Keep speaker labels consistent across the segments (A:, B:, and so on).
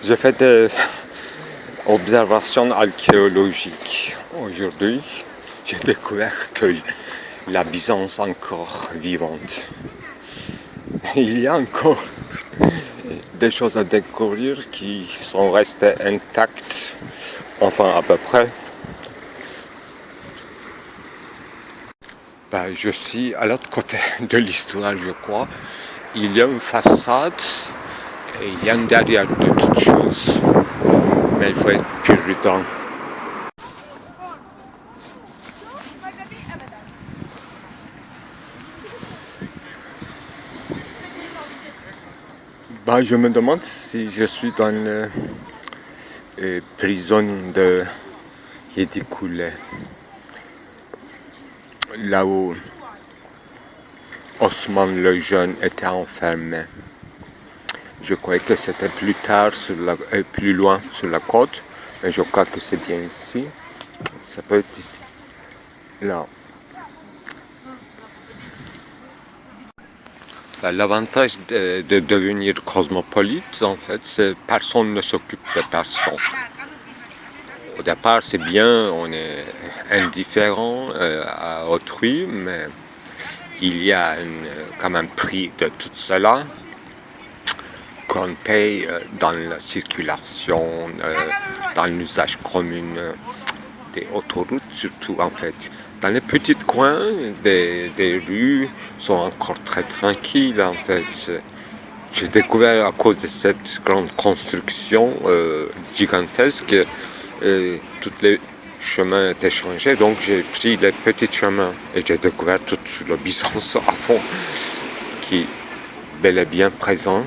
A: J'ai fait des observations archéologiques aujourd'hui. J'ai découvert que la Byzance est encore vivante. Il y a encore des choses à découvrir qui sont restées intactes, enfin à peu près. Je suis à l'autre côté de l'histoire, je crois. Il y a une façade et il y a une derrière de toutes choses. Mais il faut être prudent. Je me demande si je suis dans la prison de Yedikoule, là où Osman le Jeune était enfermé. Je croyais que c'était plus tard, plus loin sur la côte, mais je crois que c'est bien ici. Ça peut être ici. Là. L'avantage de devenir cosmopolite, en fait, c'est que personne ne s'occupe de personne. Au départ, c'est bien, on est indifférent à autrui, mais il y a quand même prix de tout cela qu'on paye dans la circulation, dans l'usage commun des autoroutes surtout en fait. Dans les petits coins des rues sont encore très tranquilles en fait. J'ai découvert à cause de cette grande construction gigantesque, tous les chemins étaient changés, donc j'ai pris les petits chemins et j'ai découvert toute la Byzance à fond qui est bel et bien présent.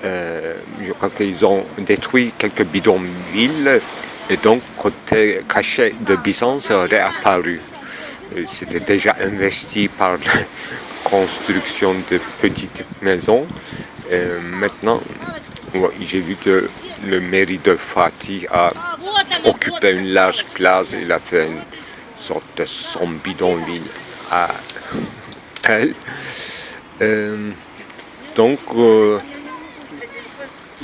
A: Je crois qu'ils ont détruit quelques bidonvilles et donc côté caché de Byzance est réapparu. C'était déjà investi par la construction de petites maisons. Maintenant, j'ai vu que le mairie de Fatih a occupé une large place. Il a fait une sorte de son bidonville à elle. Donc,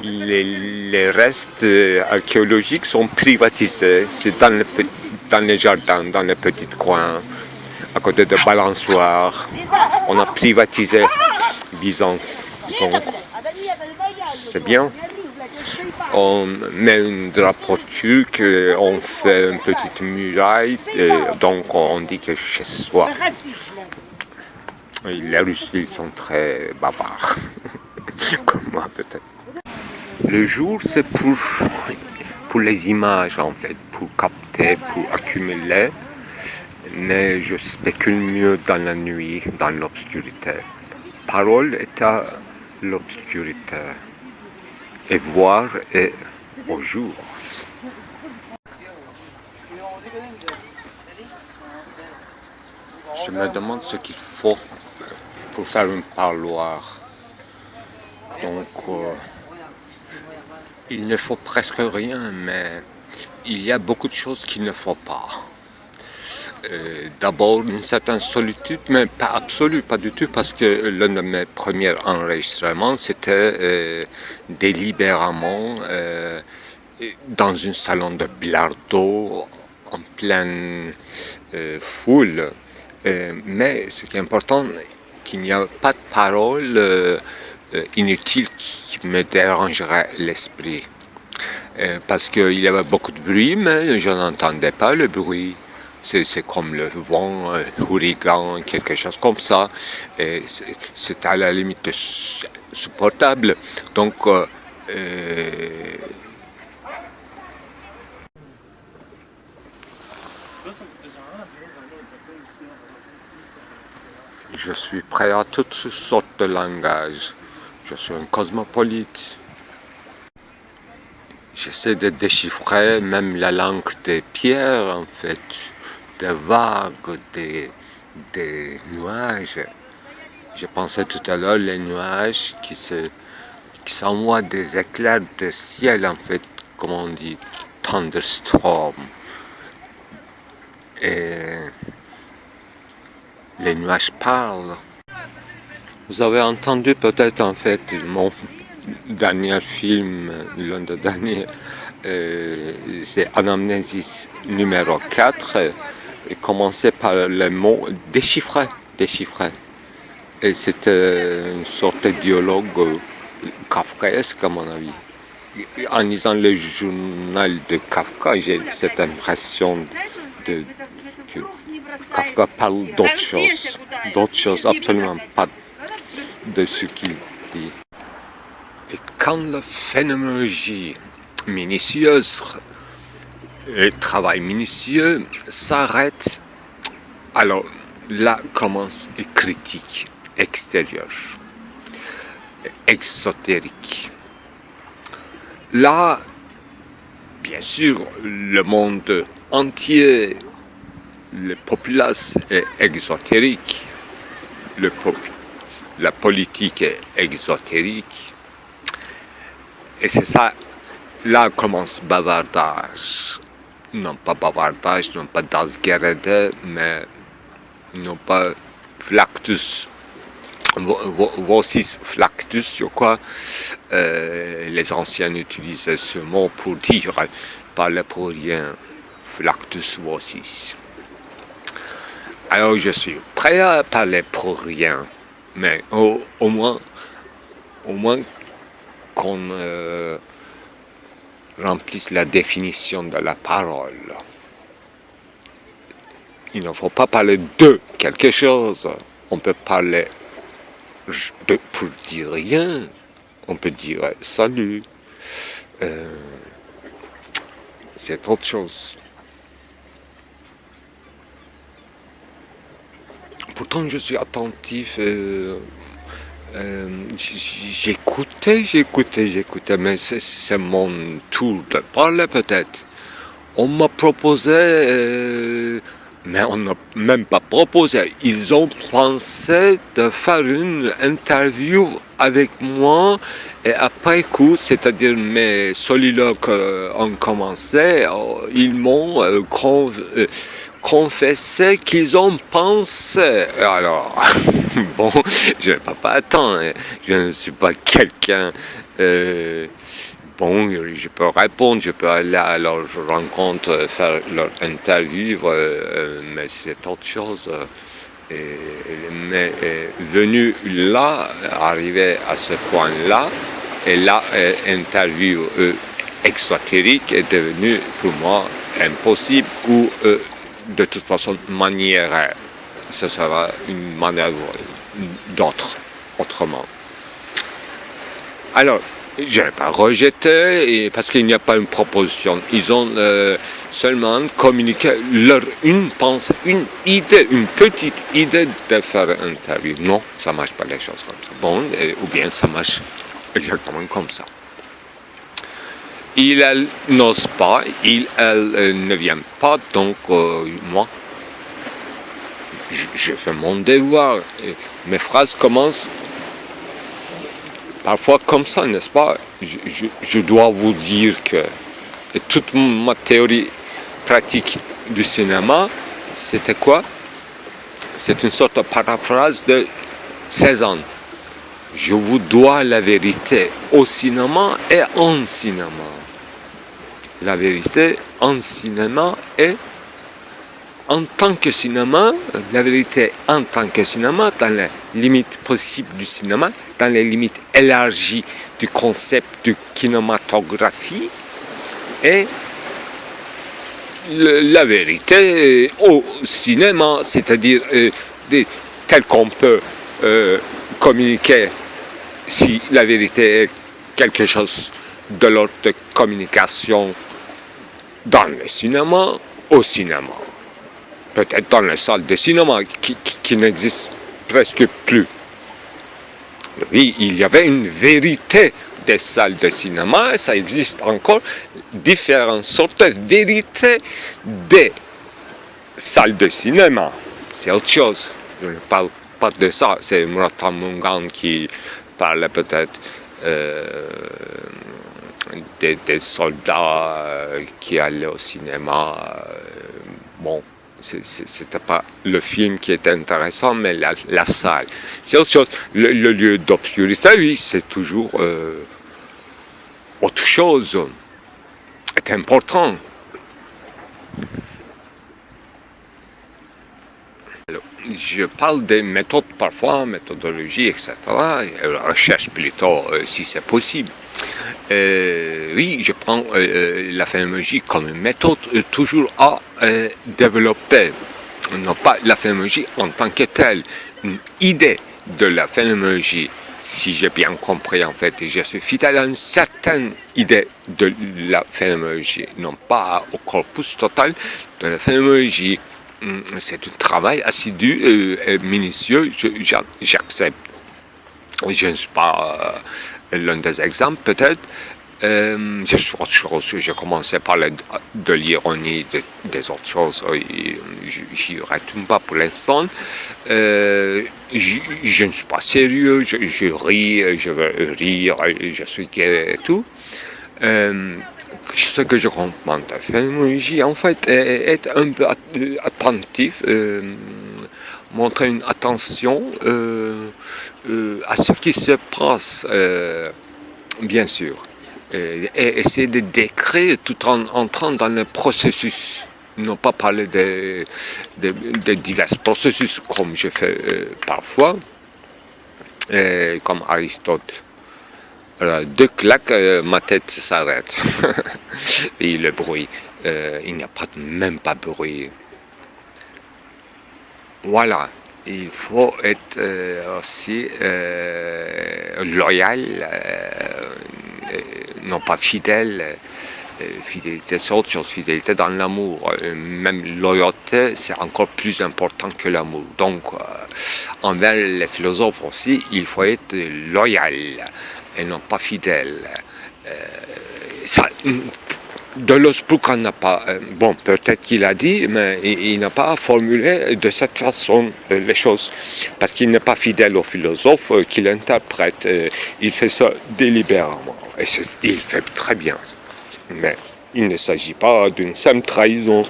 A: les restes archéologiques sont privatisés. C'est dans les jardins, dans les petits coins, à côté de balançoires. On a privatisé Byzance. Donc, c'est bien. On met un drapeau turc, on fait une petite muraille, et donc on dit que chez soi. Les Russes, ils sont très bavards, comme moi peut-être. Le jour, c'est pour les images en fait, pour capter, pour accumuler, mais je spécule mieux dans la nuit, dans l'obscurité. Parole est à l'obscurité, et voir est au jour. Je me demande ce qu'il faut pour faire un parloir. Donc, il ne faut presque rien, mais il y a beaucoup de choses qu'il ne faut pas. D'abord une certaine solitude, mais pas absolue, pas du tout, parce que l'un de mes premiers enregistrements, c'était délibérément dans un salon de bilardo en pleine foule. Mais ce qui est important, qu'il n'y a pas de paroles inutiles qui me dérangeraient l'esprit. Parce qu'il y avait beaucoup de bruit, mais je n'entendais pas le bruit. C'est comme le vent, l'ouragan, quelque chose comme ça. C'est à la limite supportable. Donc, je suis prêt à toutes sortes de langages. Je suis un cosmopolite. J'essaie de déchiffrer même la langue des pierres, en fait, des vagues, des nuages. Je pensais tout à l'heure les nuages qui s'envoient des éclairs de ciel, en fait, comme on dit, thunderstorm. Et les nuages parlent. Vous avez entendu peut-être en fait dernier film, l'un des derniers, c'est Anamnesis numéro 4, et commençait par le mot déchiffrer, déchiffrer. Et c'était une sorte de dialogue kafkaesque à mon avis. En lisant le journal de Kafka, j'ai cette impression que Kafka parle d'autres choses absolument pas de ce qu'il dit. Et quand la phénoménologie minutieuse, le travail minutieux s'arrête, alors là commence une critique extérieure, exotérique. Là, bien sûr, le monde entier, la populace est exotérique, la politique est exotérique, et c'est ça, là commence bavardage. Non pas bavardage, non pas das Gerede, mais non pas flactus. Vocis flactus, je crois, les anciens utilisaient ce mot pour dire, parler pour rien, flactus vocis. Alors je suis prêt à parler pour rien, mais au moins qu'on remplisse la définition de la parole. Il ne faut pas parler de quelque chose, on peut parler pour dire rien, on peut dire salut, c'est autre chose. Pourtant je suis attentif, j'écoutais, mais c'est mon tour de parler peut-être. On m'a proposé, mais on n'a même pas proposé. Ils ont pensé de faire une interview avec moi et après coup, c'est-à-dire mes soliloques ont commencé, ils m'ont confessé qu'ils ont pensé. Alors, bon, je ne peux pas attendre, je ne suis pas quelqu'un... Bon, je peux répondre, je peux aller à leur rencontre, faire leur interview, mais c'est autre chose. Mais venu là, arrivé à ce point-là, et là, interview exotérique est devenu pour moi impossible ou de toute façon manière. Ce sera une manière autrement. Alors, je n'ai pas rejeté parce qu'il n'y a pas une proposition. Ils ont seulement communiqué une pensée, une idée, une petite idée de faire une interview. Non, ça ne marche pas les choses comme ça. Bon, ou bien ça marche exactement comme ça. Elle n'ose pas, elle ne vient pas, donc moi, je fais mon devoir. Mes phrases commencent parfois comme ça, n'est-ce pas? Je dois vous dire que toute ma théorie pratique du cinéma, c'était quoi? C'est une sorte de paraphrase de Cézanne. Je vous dois la vérité au cinéma et en cinéma. La vérité en cinéma et en tant que cinéma, la vérité en tant que cinéma, dans les limites possibles du cinéma, dans les limites élargies du concept de kinématographie, et la vérité au cinéma, c'est-à-dire tel qu'on peut communiquer si la vérité est quelque chose de l'ordre de communication dans le cinéma, au cinéma. Peut-être dans les salles de cinéma qui n'existent presque plus. Oui, il y avait une vérité des salles de cinéma, et ça existe encore, différentes sortes de vérités des salles de cinéma. C'est autre chose. Je ne parle pas de ça. C'est Murata Mungan qui parle peut-être des soldats qui allaient au cinéma. Bon, c'était pas le film qui était intéressant, mais la salle. C'est autre chose. Le lieu d'obscurité, oui, c'est toujours chose est important. Alors, je parle des méthodes parfois, méthodologie, etc. Recherche plutôt si c'est possible. Oui, je prends la phénoménologie comme une méthode toujours à développer. Non pas la phénoménologie en tant que telle, une idée de la phénoménologie. Si j'ai bien compris en fait, je suis fidèle à une certaine idée de la phénoménologie, non pas au corpus total de la phénoménologie. C'est un travail assidu et minutieux, j'accepte. Je ne suis pas l'un des exemples peut-être. Je suis autre chose, j'ai commencé à parler de l'ironie, des autres choses, j'y retourne pas pour l'instant. Je ne suis pas sérieux, je ris, je veux rire, je suis gai et tout. Ce que je comprends de la phénoménologie, en fait, est un peu attentif, montrer une attention à ce qui se passe, bien sûr. Et essayer de décrire tout en entrant dans le processus, non pas parler de divers processus comme je fais parfois, comme Aristote. Alors, 2 claques, ma tête s'arrête. Et le bruit, il n'y a même pas de bruit. Voilà, il faut être aussi loyal, non pas fidèle. Fidélité, c'est autre chose, fidélité dans l'amour. Même loyauté, c'est encore plus important que l'amour. Donc, envers les philosophes aussi, il faut être loyal et non pas fidèle. Deleuze, pourquoi n'a pas... bon, peut-être qu'il a dit, mais il n'a pas formulé de cette façon les choses. Parce qu'il n'est pas fidèle au philosophe qu'il interprète. Il fait ça délibérément. Et il fait très bien. Mais il ne s'agit pas d'une simple trahison.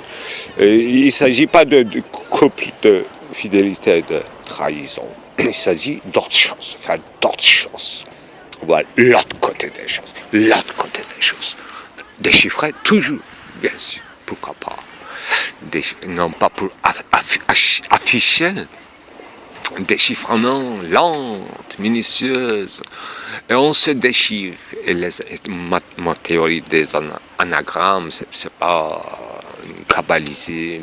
A: Il ne s'agit pas de couple de fidélité et de trahison. Il s'agit d'autre chose, faire d'autres choses. Voilà, l'autre côté des choses. L'autre côté des choses. Déchiffrer toujours, bien sûr, pourquoi pas. Non pas pour afficher, déchiffrement lent, minutieuse, et on se déchiffre. Et ma théorie des anagrammes, c'est pas une kabbalisme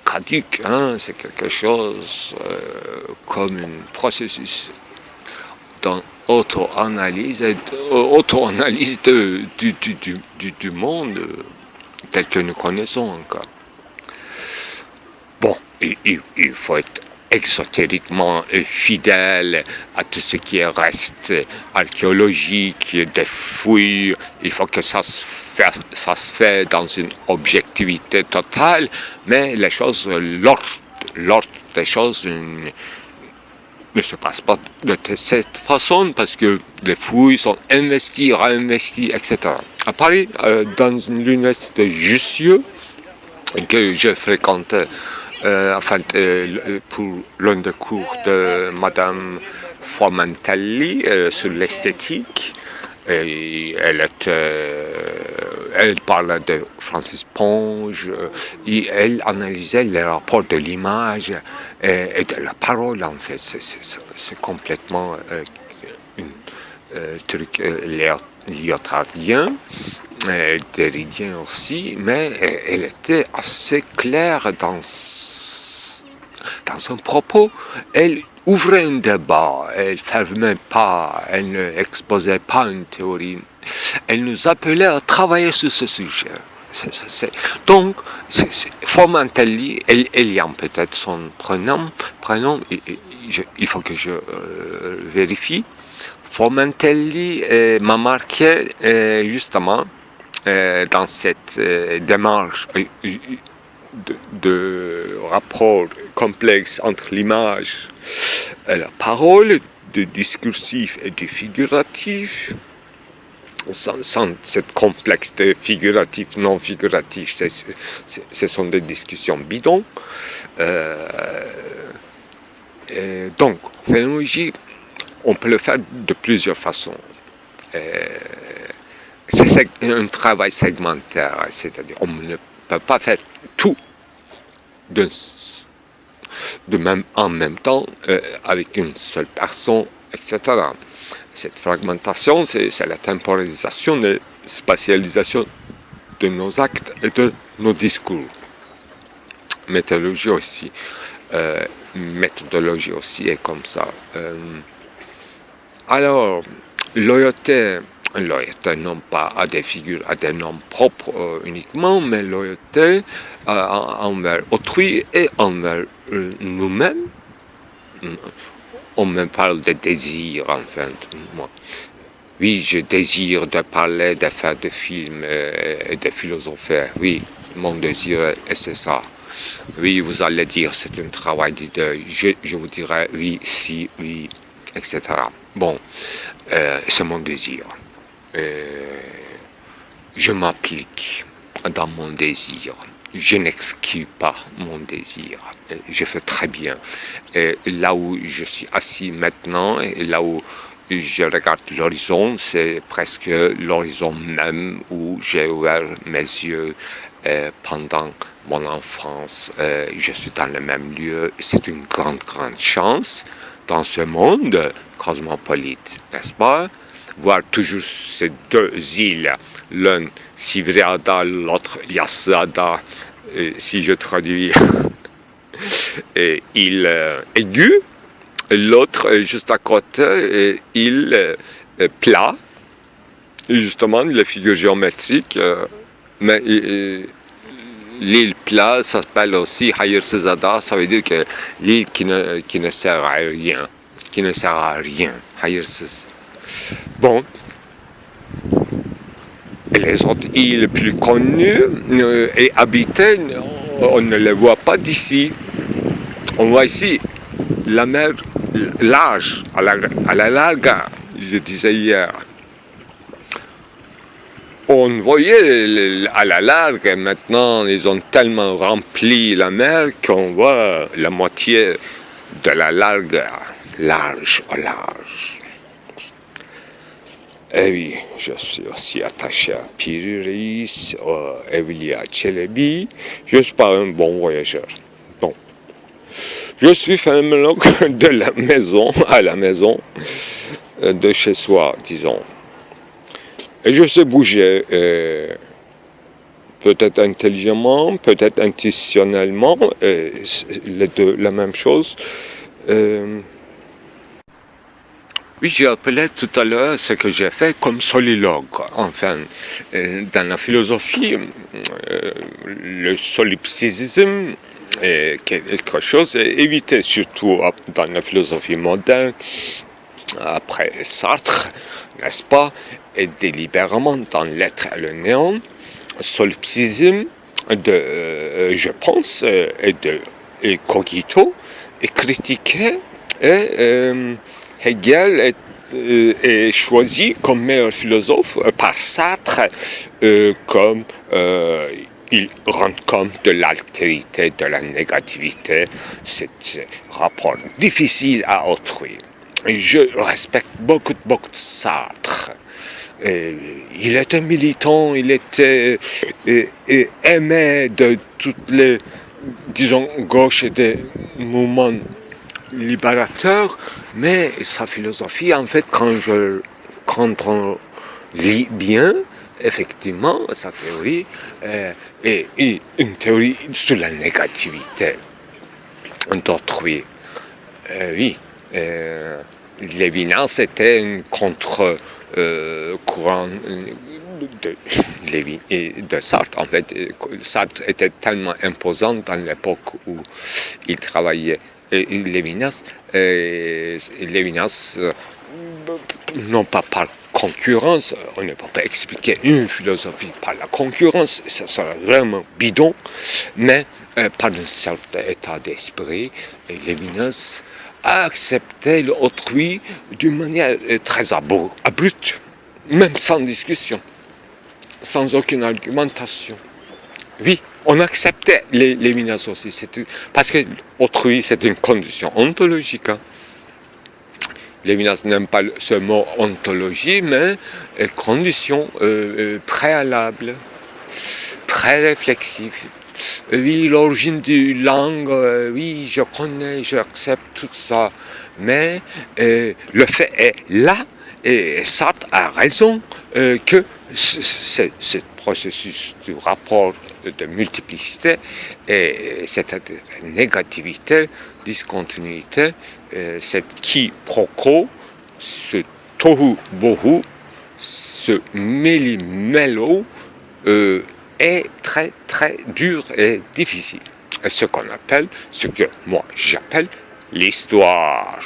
A: caduque, hein, c'est quelque chose comme un processus auto-analyse du monde tel que nous connaissons encore. Bon, il faut être exotériquement fidèle à tout ce qui reste archéologique, des fouilles. Il faut que ça se fait dans une objectivité totale, mais les choses, l'ordre des choses ne se passe pas de cette façon parce que les fouilles sont investies, réinvesties, etc. À Paris, dans l'université de Jussieu, que j'ai fréquenté pour l'un des cours de Madame Formentelli sur l'esthétique, et elle parlait de Francis Ponge, et elle analysait les rapports de l'image et de la parole, en fait. C'est complètement un truc lyotardien, déridien aussi, mais elle était assez claire dans son propos. Elle ouvrait un débat, elle ne fermait pas, elle n'exposait pas une théorie. Elle nous appelait à travailler sur ce sujet. Donc, Formentelli, Eliane peut-être son prénom il faut que je vérifie. Formentelli m'a marqué justement dans cette démarche de rapport complexe entre l'image et la parole, du discursif et du figuratif, sans cette complexité figuratif, non figuratif, ce sont des discussions bidons. Donc, phénoménologie, on peut le faire de plusieurs façons. c'est un travail segmentaire, c'est-à-dire on ne peut pas faire tout en même temps avec une seule personne, etc. Cette fragmentation, c'est la temporalisation et spatialisation de nos actes et de nos discours. Méthodologie aussi est comme ça. Alors, loyauté non pas à des figures, à des noms propres uniquement, mais loyauté envers autrui et envers nous-mêmes. On me parle de désir, enfin, moi. Oui, je désire de parler, de faire des films et de philosopher. Oui, mon désir, c'est ça. Oui, vous allez dire, c'est un travail de deuil. Je vous dirai oui, si, oui, etc. Bon, c'est mon désir. Je m'applique dans mon désir. Je n'exclus pas mon désir. Je fais très bien. Et là où je suis assis maintenant, et là où je regarde l'horizon, c'est presque l'horizon même où j'ai ouvert mes yeux pendant mon enfance. Je suis dans le même lieu. C'est une grande, grande chance dans ce monde cosmopolite, n'est-ce pas? Voir toujours ces deux îles, l'un Sivriada, l'autre Yasada, si je traduis, île aiguë, l'autre juste à côté, île plat, justement les figures géométriques, mais l'île plat s'appelle aussi Hayırsızada, ça veut dire que l'île qui ne sert à rien, Hayırsız. Bon, et les autres îles plus connues et habitées, on ne les voit pas d'ici. On voit ici la mer large, à la largeur, je disais hier. On voyait à la largue, maintenant ils ont tellement rempli la mer qu'on voit la moitié de la largeur, large au large. Et oui, je suis aussi attaché à Piri Reis, Evliya Çelebi. Je ne suis pas un bon voyageur. Bon. Je suis phénoménologue de la maison à la maison, de chez soi, disons. Et je sais bouger, peut-être intelligemment, peut-être intentionnellement, les deux, la même chose. Oui, j'ai appelé tout à l'heure ce que j'ai fait comme soliloque. Enfin, dans la philosophie, le solipsisme est quelque chose à éviter, surtout dans la philosophie moderne, après Sartre, n'est-ce pas, et délibérément dans l'être et le néant, solipsisme je pense, et cogito, est critiqué et Hegel est choisi comme meilleur philosophe par Sartre, comme il rend compte de l'altérité, de la négativité, ce rapport difficile à autrui. Je respecte beaucoup de Sartre. Il était militant, il était aimé de toutes les, disons, gauches et des mouvements libérateur, mais sa philosophie, en fait, quand on lit bien, effectivement, sa théorie est une théorie sur la négativité d'autrui. Oui, Lévinas était un contre-courant de Sartre. En fait, Sartre était tellement imposant dans l'époque où il travaillait. Lévinas, non pas par concurrence, on ne peut pas expliquer une philosophie par la concurrence, ça serait vraiment bidon, mais par un certain état d'esprit, Lévinas a accepté l'autrui d'une manière très abrupte, même sans discussion, sans aucune argumentation. Oui, on acceptait Lévinas aussi, parce que autrui, c'est une condition ontologique. Hein. Lévinas n'aime pas ce mot ontologie, mais condition préalable, pré-réflexive. Oui, l'origine du langue, oui, je connais, j'accepte tout ça, mais le fait est là, et Sartre a raison que ce processus du rapport de multiplicité et cette négativité, discontinuité, cette quiproquo, ce tohu-bohu, ce méli-mélo, est très très dur et difficile. Et ce qu'on appelle, ce que moi j'appelle l'histoire,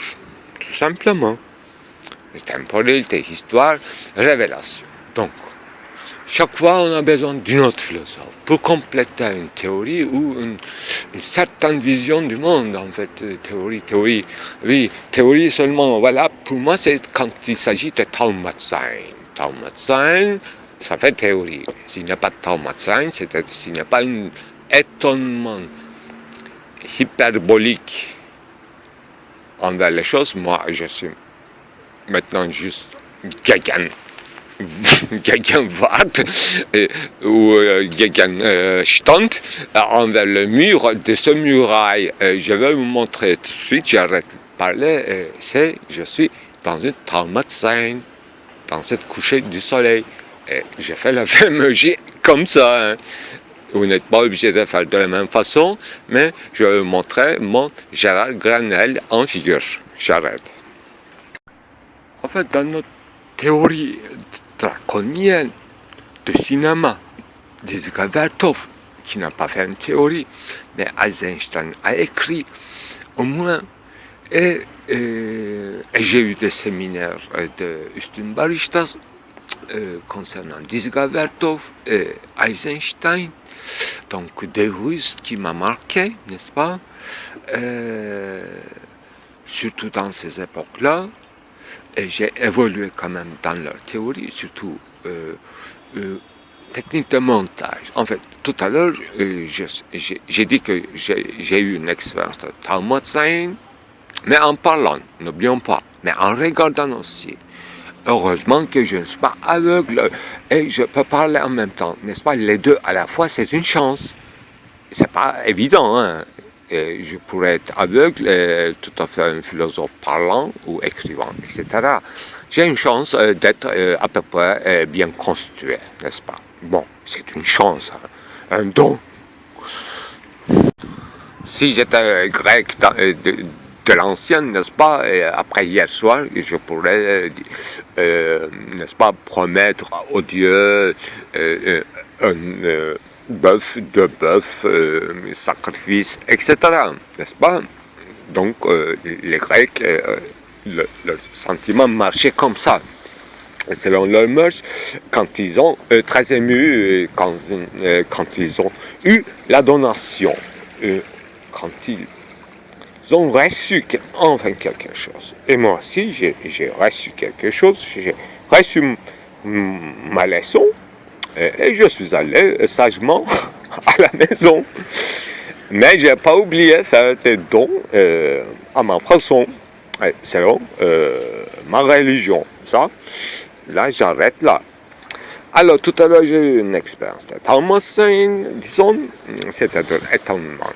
A: tout simplement. Temporalité, histoire, révélation. Donc, chaque fois on a besoin d'une autre philosophe pour compléter une théorie ou une certaine vision du monde, en fait. Théorie, oui, théorie seulement, voilà, pour moi c'est quand il s'agit de Talmudsein. Talmudsein, ça fait théorie. S'il n'y a pas de Talmudsein, c'est-à-dire s'il n'y a pas un étonnement hyperbolique envers les choses, moi je suis maintenant juste Gegenwart ou Gegenstand envers le mur de ce muraille. Je vais vous montrer tout de suite, j'arrête de parler, je suis dans une Talmudsein, dans cette couchée du soleil. Et je fais la fémologie comme ça. Hein. Vous n'êtes pas obligé de faire de la même façon, mais je vais vous montrer mon Gérard Granel en figure. J'arrête. En fait, dans notre théorie draconienne de cinéma, d'Isaac Vertov, qui n'a pas fait une théorie, mais Eisenstein a écrit au moins, et j'ai eu des séminaires de Üstün Baristas concernant Isaac Vertov et Eisenstein, donc deux Russes qui m'a marqué, n'est-ce pas, surtout dans ces époques-là. Et j'ai évolué quand même dans leur théorie, surtout technique de montage. En fait, tout à l'heure, j'ai dit que j'ai eu une expérience de Talmudsein, mais en parlant, n'oublions pas, mais en regardant aussi. Heureusement que je ne suis pas aveugle et je peux parler en même temps, n'est-ce pas? Les deux à la fois, c'est une chance. C'est pas évident, hein? Et je pourrais être aveugle et tout à fait un philosophe parlant ou écrivant, etc. J'ai une chance d'être à peu près bien constitué, n'est-ce pas? Bon, c'est une chance, hein, un don. Si j'étais grec de l'ancienne, n'est-ce pas, et après hier soir, je pourrais, n'est-ce pas, promettre aux dieux un bœuf, deux bœufs, sacrifices, etc. N'est-ce pas? Donc, les Grecs, leur sentiment marchait comme ça. Selon leurs mœurs, quand ils ont très ému, quand ils ont eu la donation, quand ils ont reçu enfin quelque chose. Et moi aussi, j'ai reçu quelque chose, j'ai reçu ma leçon, et je suis allé sagement à la maison. Mais je n'ai pas oublié de faire des dons à ma façon, selon ma religion. Ça, là, j'arrête là. Alors, tout à l'heure, j'ai eu une expérience de Talmudsein, disons, c'est-à-dire étonnement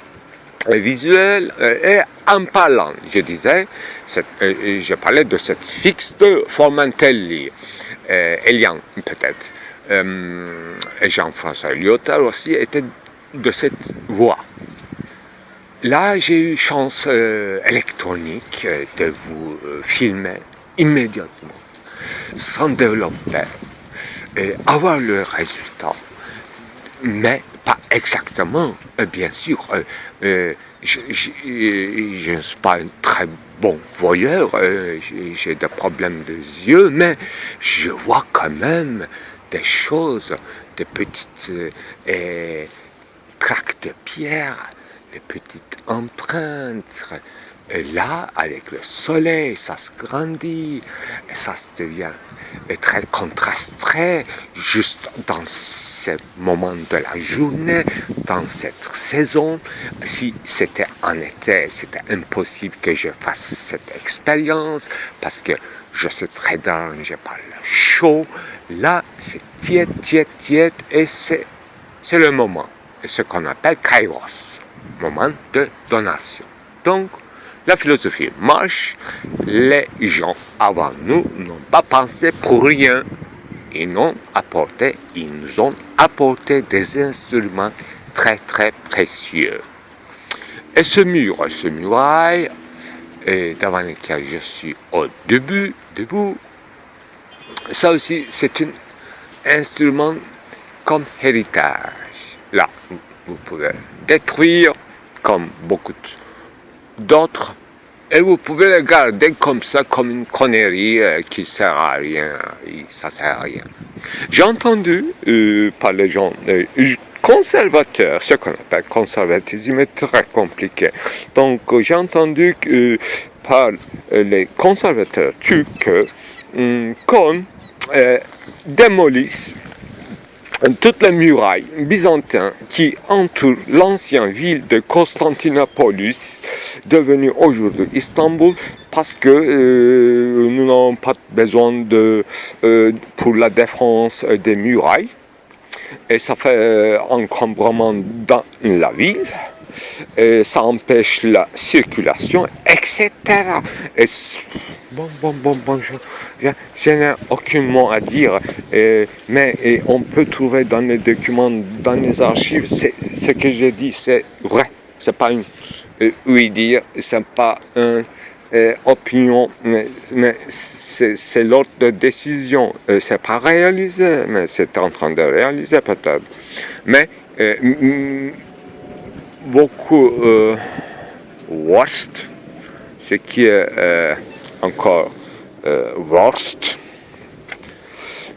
A: visuel et en parlant, je disais, je parlais de cette fixe de Formentelli, Elian peut-être, et Jean-François Lyotard aussi était de cette voie. Là, j'ai eu chance électronique de vous filmer immédiatement, sans développer, et avoir le résultat. Mais pas exactement, bien sûr. Je ne suis pas un très bon voyeur, j'ai des problèmes de yeux, mais je vois quand même des choses, des petites craques de pierre, des petites empreintes, Et là, avec le soleil, ça se grandit, et ça se devient très contrasté, juste dans ce moment de la journée, dans cette saison. Si c'était en été, c'était impossible que je fasse cette expérience, parce que je suis très dérangé par le chaud. Là, c'est tiède, et c'est le moment, ce qu'on appelle kairos, moment de donation. Donc, la philosophie marche, les gens avant nous n'ont pas pensé pour rien. Ils nous ont apporté des instruments très très précieux. Et ce muraille, devant lequel je suis au debout, ça aussi c'est un instrument comme héritage. Là, vous pouvez détruire comme beaucoup d'autres, et vous pouvez le garder comme ça, comme une connerie qui ne sert à rien. Ça sert à rien. J'ai entendu par les gens conservateurs, ce qu'on appelle conservatisme est très compliqué. Donc j'ai entendu par les conservateurs turcs qu'on démolisse toutes les murailles byzantines qui entourent l'ancienne ville de Constantinopolis, devenue aujourd'hui Istanbul, parce que nous n'avons pas besoin pour la défense des murailles, et ça fait encombrement dans la ville, et ça empêche la circulation, etc. Et je n'ai aucun mot à dire, mais on peut trouver dans les documents, dans les archives, ce que j'ai dit, c'est vrai, c'est pas une oui-dire, c'est pas une opinion, mais c'est l'ordre de décision, c'est pas réalisé, mais c'est en train de réaliser peut-être. Mais beaucoup worst, ce qui est encore worst,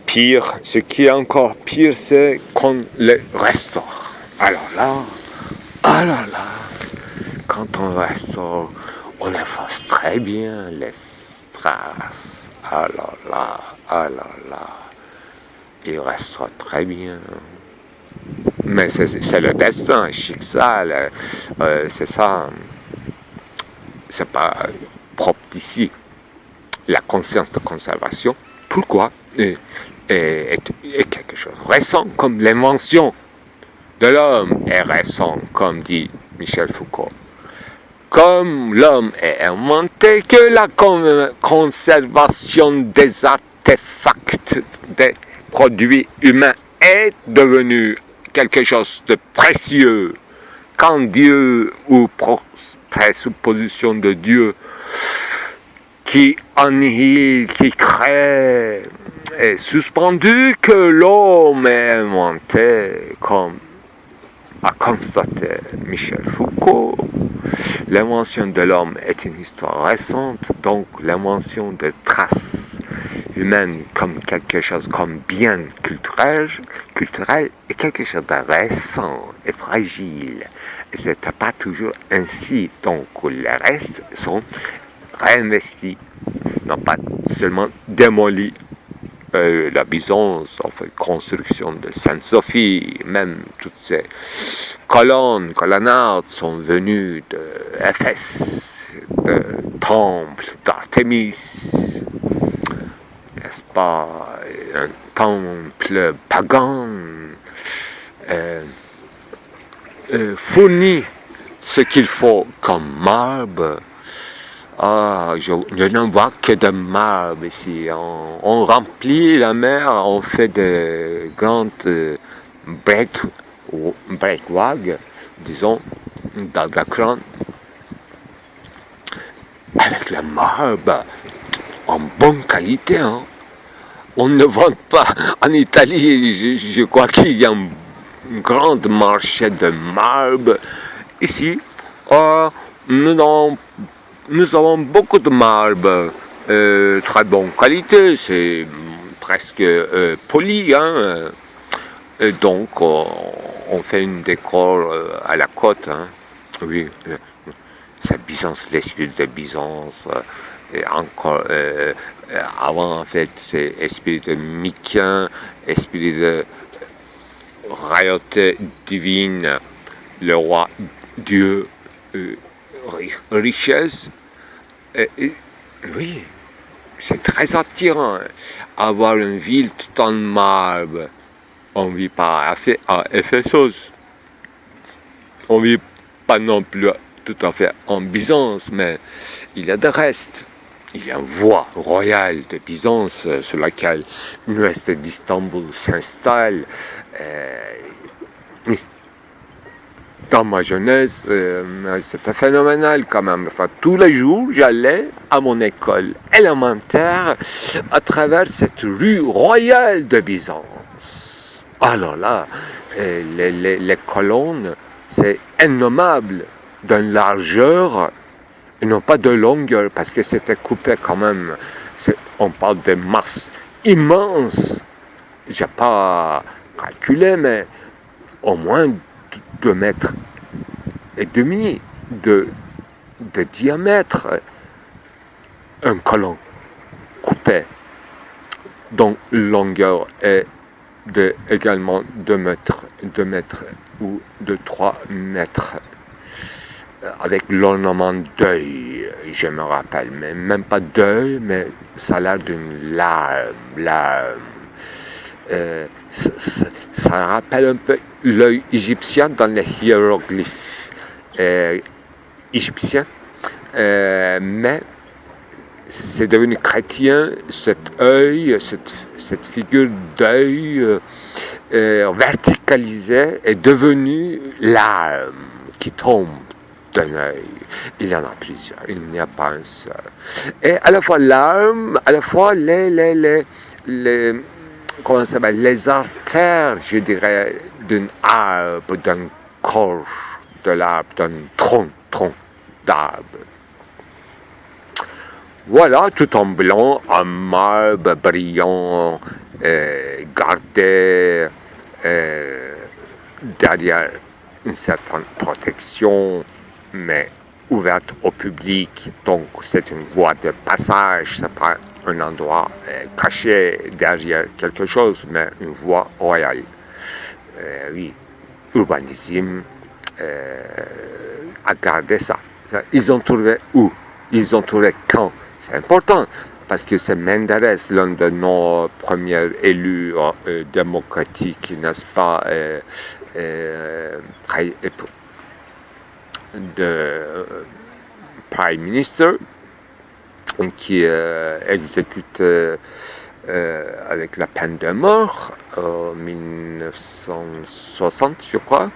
A: pire, ce qui est encore pire, c'est qu'on le restaure. Alors là, quand on restaure, on efface très bien les strass. Alors là, il restaure très bien. Mais c'est le destin, Schicksal, c'est ça. C'est pas propre d'ici. La conscience de conservation, pourquoi est quelque chose récent, comme l'invention de l'homme est récent, comme dit Michel Foucault. Comme l'homme est inventé, que la conservation des artefacts, des produits humains est devenue quelque chose de précieux. Quand Dieu, ou présupposition de Dieu, qui annihile, qui crée, est suspendu, que l'homme est inventé, comme a constaté Michel Foucault. L'invention de l'homme est une histoire récente, donc l'invention de traces humaines comme quelque chose, comme bien culturel est quelque chose de récent et fragile. Et ce n'était pas toujours ainsi, donc les restes sont réinvestis, non pas seulement démolis. La Byzance, en fait, construction de Sainte-Sophie, même toutes ces colonnades sont venues d'Éphèse, de temple d'Artémis, n'est-ce pas, un temple pagan fournit ce qu'il faut comme marbre. Je n'en vois que de marbre ici. On remplit la mer, on fait de grandes breakwaves, disons, d'Algacran, avec le marbre en bonne qualité. Hein. On ne vend pas. En Italie, je crois qu'il y a un grand marché de marbre. Ici, nous avons beaucoup de marbre, très bonne qualité, c'est presque poli, hein. Et donc on fait une décor à la côte, hein. Oui. c'est Byzance, l'esprit de Byzance. Et encore avant, en fait, c'est esprit de Mycène, esprit de royauté divine, le roi Dieu, richesse. Oui, c'est très attirant. Avoir une ville tout en marbre. On ne vit pas à Éphésos. On ne vit pas non plus tout à fait en Byzance, mais il y a des restes. Il y a une voie royale de Byzance sur laquelle l'ouest d'Istanbul s'installe. Dans ma jeunesse, c'était phénoménal quand même. Enfin, tous les jours, j'allais à mon école élémentaire à travers cette rue royale de Byzance. Alors là, les colonnes, c'est innommable d'une largeur et non pas de longueur, parce que c'était coupé quand même. On parle de masse immense. J'ai pas calculé, mais au moins 2 mètres et demi de diamètre, un colon coupé, dont longueur est également 2 mètres ou de 3 mètres, avec l'ornement d'œil, je me rappelle, mais même pas d'œil, mais ça a l'air d'une lame. Ça rappelle un peu l'œil égyptien dans les hiéroglyphes égyptiens, mais c'est devenu chrétien, cet œil, cette figure d'œil verticalisée est devenue l'âme qui tombe d'un œil. Il y en a plusieurs, il n'y a pas un seul. Et à la fois l'âme, à la fois les comment ça s'appelle, les artères, je dirais, d'un arbre, d'un corps de l'arbre, d'un tronc d'arbre. Voilà, tout en blanc, en marbre brillant, gardé derrière une certaine protection, mais ouverte au public. Donc c'est une voie de passage, c'est pas un endroit caché derrière quelque chose, mais une voie royale. Oui, urbanisme a gardé ça. Ils ont trouvé où? Ils ont trouvé quand? C'est important, parce que c'est Menderes, l'un de nos premiers élus démocratiques, n'est-ce pas, de Prime Minister, qui exécute avec la peine de mort en 1960, je crois.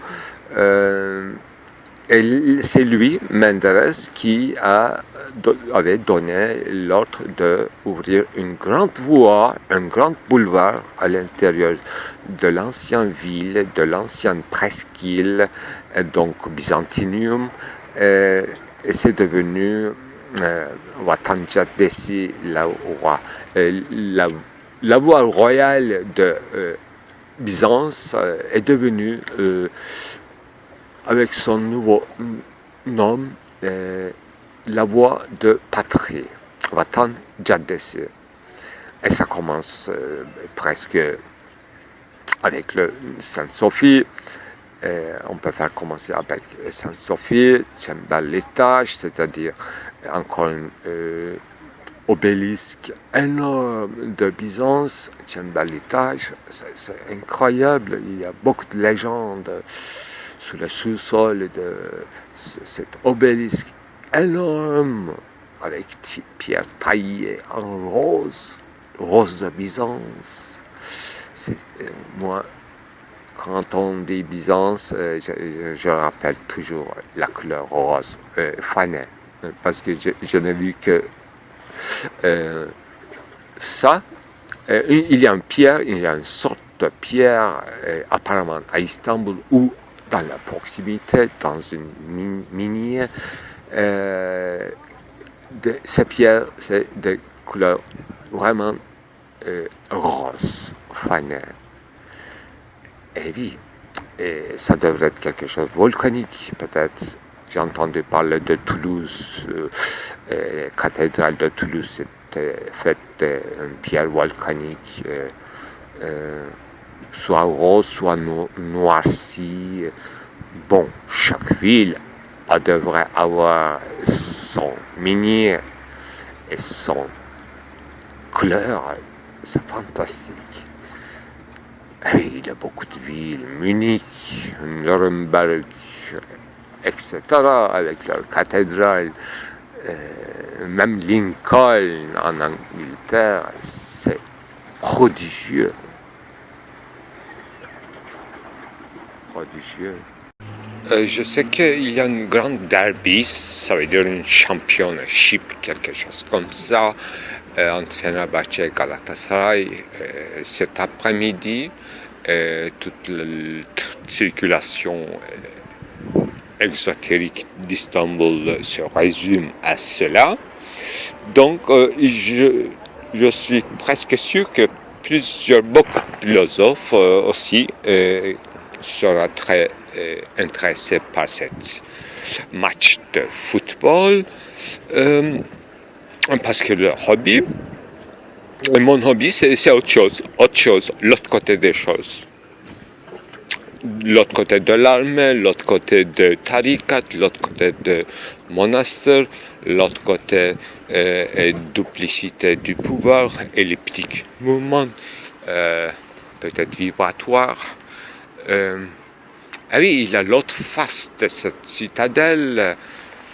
A: Et c'est lui, Menderes, qui avait donné l'ordre d'ouvrir une grande voie, un grand boulevard à l'intérieur de l'ancienne ville, de l'ancienne presqu'île, donc Byzantinium, et c'est devenu Vatan Caddesi, la voie royale de Byzance est devenue avec son nouveau nom, la voie de patrie, Vatan Caddesi. Et ça commence presque avec le Sainte-Sophie. On peut faire commencer avec Sainte-Sophie, Cembalitage, c'est-à-dire encore un obélisque énorme de Byzance, Cembalitage. C'est incroyable, il y a beaucoup de légendes sous le sous-sol de cet obélisque énorme, avec pierres taillées en rose de Byzance. Moi, quand on dit Byzance, je rappelle toujours la couleur rose, fanée, parce que je n'ai vu que ça. Il y a une sorte de pierre, apparemment à Istanbul, ou dans la proximité, dans une minière. Ces pierres, c'est de couleur vraiment rose, fanées. Et oui, et ça devrait être quelque chose de volcanique, peut-être. J'ai entendu parler de Toulouse, la cathédrale de Toulouse était faite d'une pierre volcanique, soit rose, soit noircie. Bon, chaque ville devrait avoir son minier et son couleur. C'est fantastique. Et il y a beaucoup de villes, Munich, Nuremberg, etc., avec leur cathédrale, même Lincoln en Angleterre, c'est prodigieux. Prodigieux. Je sais qu'il y a une grande derby, ça veut dire une championship, quelque chose comme ça, entre Fenerbahçe et Galatasaray cet après-midi. Toute circulation exotérique d'Istanbul se résume à cela. Donc je suis presque sûr que beaucoup de philosophes aussi seront très intéressés par ce match de football parce que mon hobby c'est autre chose, l'autre côté des choses. L'autre côté de l'armée, l'autre côté de tarikat, l'autre côté de monastère, l'autre côté est duplicité du pouvoir, elliptique mouvement, peut-être vibratoire. Ah oui, il y a l'autre face de cette citadelle.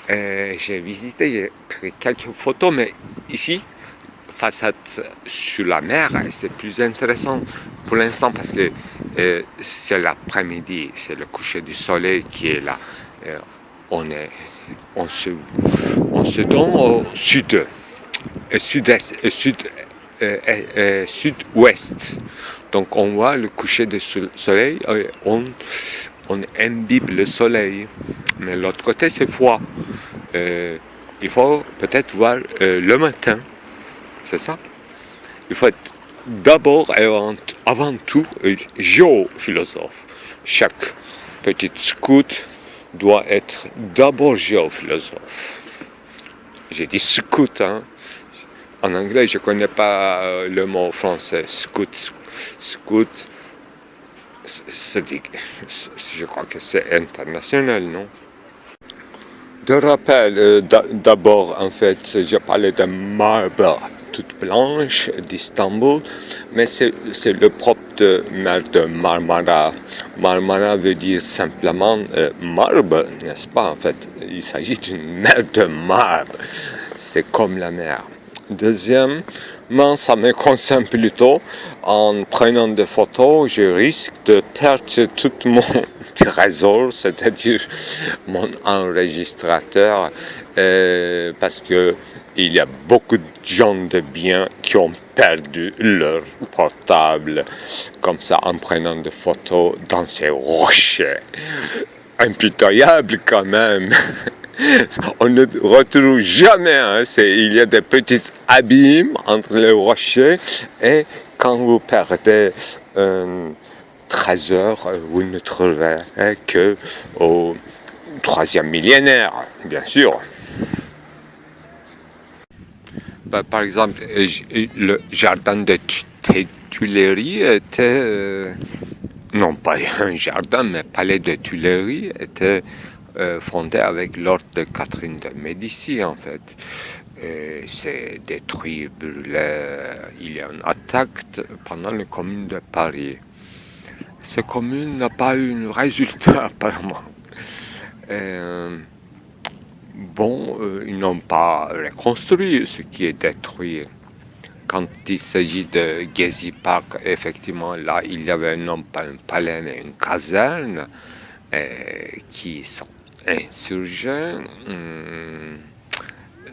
A: J'ai visité, j'ai pris quelques photos, mais ici, façade sur la mer, c'est plus intéressant pour l'instant parce que c'est l'après-midi, c'est le coucher du soleil qui est là. On se donne au sud, sud-est, sud-ouest. Donc on voit le coucher du soleil, on imbibe le soleil. Mais l'autre côté c'est froid. Il faut peut-être voir le matin. C'est ça. Il faut être d'abord et avant tout géophilosophe. Chaque petit scout doit être d'abord géophilosophe. J'ai dit scout, hein. En anglais, je ne connais pas le mot français. Scout. Je crois que c'est international, non? De rappel, d'abord, en fait, je parlais de marbre toute blanche d'Istanbul, mais c'est le propre de mer de Marmara. Marmara veut dire simplement marbre, n'est-ce pas? En fait, il s'agit d'une mer de marbre. C'est comme la mer. Deuxièmement, ça me concerne plutôt, en prenant des photos, je risque de perdre tout mon trésor, c'est-à-dire mon enregistrateur, parce que il y a beaucoup de gens de bien qui ont perdu leur portable, comme ça, en prenant des photos dans ces rochers. Impitoyable quand même. On ne retrouve jamais, hein, il y a des petits abîmes entre les rochers et quand vous perdez un trésor, vous ne trouverez que au 3e millénaire, bien sûr. Par exemple, le jardin des Tuileries était, non pas un jardin, mais palais des Tuileries était fondé avec l'ordre de Catherine de Médicis, en fait. C'est détruit, brûlé. Il y a une attaque pendant la Commune de Paris. Cette commune n'a pas eu un résultat, apparemment. Ils n'ont pas reconstruit ce qui est détruit. Quand il s'agit de Gezi Park, effectivement, là, il y avait non pas un palais, mais une caserne qui sont insurgés.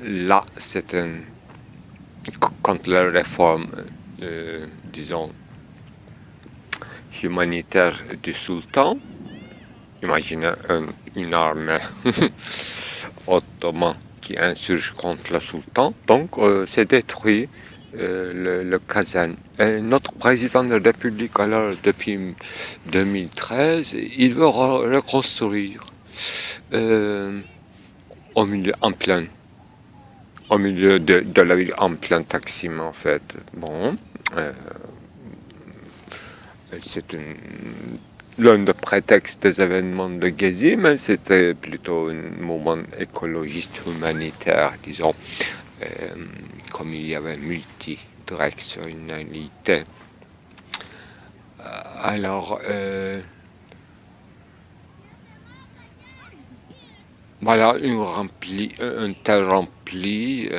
A: Là, c'est contre la réforme, disons, humanitaire du sultan. Imaginez une armée ottomane qui insurge contre le sultan. Donc, c'est détruit le caserne. Et notre président de la République, alors, depuis 2013, il veut reconstruire. au milieu, en plein, au milieu de la ville, en plein Taksim en fait. Bon, c'est l'un des prétextes des événements de Gezi, mais c'était plutôt un mouvement écologiste humanitaire, disons, comme il y avait multidirectionnalité. Alors, voilà, un tel rempli,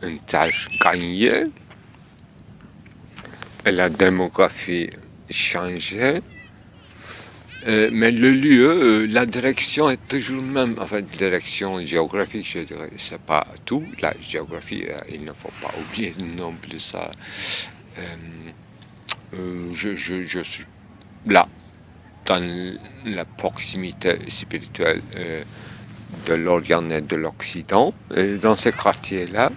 A: une tâche gagnée, et la démographie changeait, mais le lieu, la direction est toujours même, en fait, direction géographique, je dirais, c'est pas tout, la géographie, il ne faut pas oublier non plus ça. Je suis là, dans la proximité spirituelle de l'Orient et de l'Occident, dans ces quartiers-là,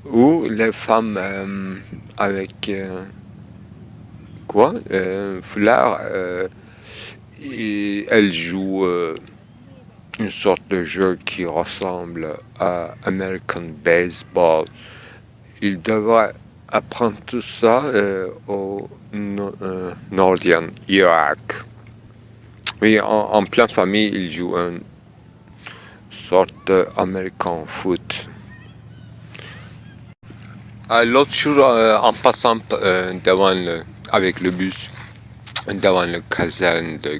A: où les femmes avec foulard, elles jouent une sorte de jeu qui ressemble à American Baseball. Ils devraient apprendre tout ça au Northern Irak. Oui, en pleine famille, ils jouent une sorte d'American foot. L'autre jour, en passant avec le bus, devant le